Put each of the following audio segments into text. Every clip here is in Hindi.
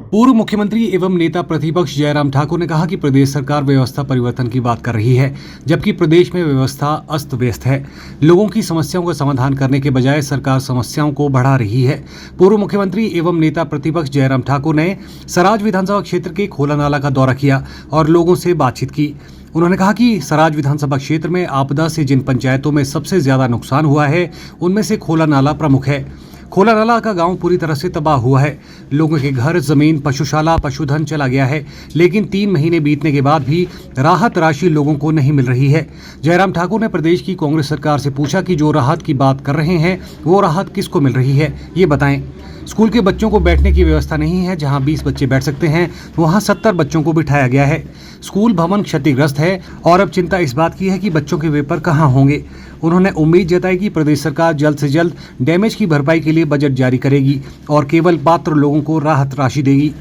पूर्व मुख्यमंत्री एवं नेता प्रतिपक्ष जयराम ठाकुर ने कहा कि प्रदेश सरकार व्यवस्था परिवर्तन की बात कर रही है, जबकि प्रदेश में व्यवस्था अस्त व्यस्त है। लोगों की समस्याओं का समाधान करने के बजाय सरकार समस्याओं को बढ़ा रही है। पूर्व मुख्यमंत्री एवं नेता प्रतिपक्ष जयराम ठाकुर ने सराज विधानसभा क्षेत्र के खोला नाला का दौरा किया और लोगों से बातचीत की। उन्होंने कहा कि सराज विधानसभा क्षेत्र में आपदा से जिन पंचायतों में सबसे ज्यादा नुकसान हुआ है, उनमें से खोला नाला प्रमुख है। खोला नाला का गांव पूरी तरह से तबाह हुआ है। लोगों के घर, जमीन, पशुशाला, पशुधन चला गया है, लेकिन 3 महीने बीतने के बाद भी राहत राशि लोगों को नहीं मिल रही है। जयराम ठाकुर ने प्रदेश की कांग्रेस सरकार से पूछा कि जो राहत की बात कर रहे हैं, वो राहत किसको मिल रही है, ये बताएं। स्कूल के बच्चों को बैठने की व्यवस्था नहीं है। जहां 20 बच्चे बैठ सकते हैं, वहां 70 बच्चों को बिठाया गया है। स्कूल भवन क्षतिग्रस्त है और अब चिंता इस बात की है कि बच्चों के पेपर कहां होंगे। उन्होंने उम्मीद जताई कि प्रदेश सरकार जल्द से जल्द डैमेज की भरपाई के लिए बजट जारी करेगी और केवल पात्र लोगों को राहत राशि देगी।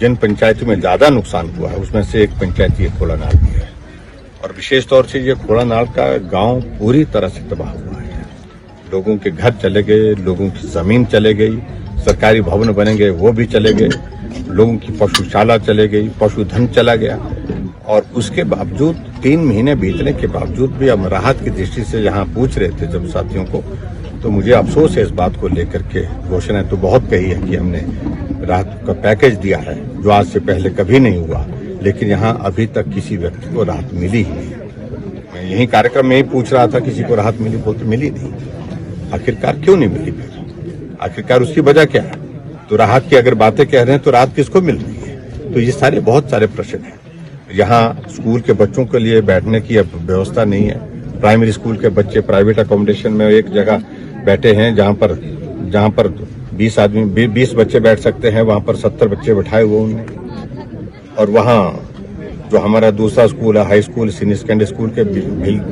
जिन पंचायतों में ज्यादा नुकसान हुआ है, उसमें से एक पंचायत ये खोला नाल भी है और विशेष तौर से ये खोला नाल का गांव पूरी तरह से तबाह हुआ है। लोगों के घर चले गए, लोगों की जमीन चले गई, सरकारी भवन बनेंगे वो भी चले गए, लोगों की पशुशाला चले गई, पशुधन चला गया। और उसके बावजूद 3 महीने बीतने के बावजूद भी हम राहत की दृष्टि से यहाँ पूछ रहे थे जब साथियों को, तो मुझे अफसोस है इस बात को लेकर के। घोषणा तो बहुत कही है कि हमने राहत का पैकेज दिया है, जो आज से पहले कभी नहीं हुआ, लेकिन यहाँ अभी तक किसी व्यक्ति को राहत मिली ही नहीं। मैं यही कार्यक्रम में ही पूछ रहा था, किसी को राहत मिली, बोलते मिली नहीं। आखिरकार क्यों नहीं मिली? फिर आखिरकार उसकी वजह क्या है? तो राहत की अगर बातें कह रहे हैं तो राहत किसको मिल रही है? तो ये बहुत सारे प्रश्न हैं। यहाँ स्कूल के बच्चों के लिए बैठने की अब व्यवस्था नहीं है। प्राइमरी स्कूल के बच्चे प्राइवेट अकोमोडेशन में एक जगह बैठे हैं, जहाँ पर 20 बच्चे बैठ सकते हैं, वहाँ पर 70 बच्चे बैठाए हुए उन्होंने। और वहाँ जो हमारा दूसरा स्कूल है, high school, senior secondary school के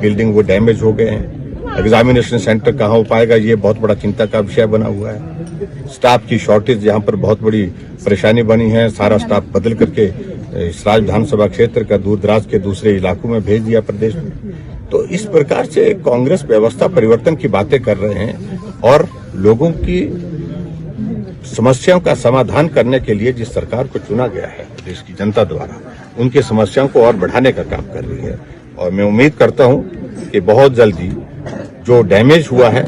बिल्डिंग वो डैमेज हो गए हैं। एग्जामिनेशन सेंटर कहाँ हो पाएगा, ये बहुत बड़ा चिंता का विषय बना हुआ है। स्टाफ की शॉर्टेज यहाँ पर बहुत बड़ी परेशानी बनी है। सारा स्टाफ बदल करके सराज विधानसभा क्षेत्र का दूर दराज के दूसरे इलाकों में भेज दिया प्रदेश में। तो इस प्रकार से कांग्रेस व्यवस्था परिवर्तन की बातें कर रहे हैं और लोगों की समस्याओं का समाधान करने के लिए जिस सरकार को चुना गया है देश की जनता द्वारा, उनकी समस्याओं को और बढ़ाने का काम कर रही है। और मैं उम्मीद करता हूं कि बहुत जल्दी जो डैमेज हुआ है,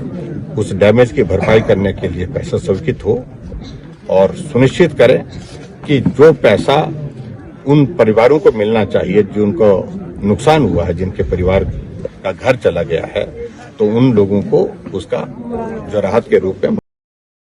उस डैमेज की भरपाई करने के लिए पैसा स्वीकृत हो और सुनिश्चित करें कि जो पैसा उन परिवारों को मिलना चाहिए जिनको नुकसान हुआ है, जिनके परिवार का घर चला गया है, तो उन लोगों को उसका जो राहत के रूप में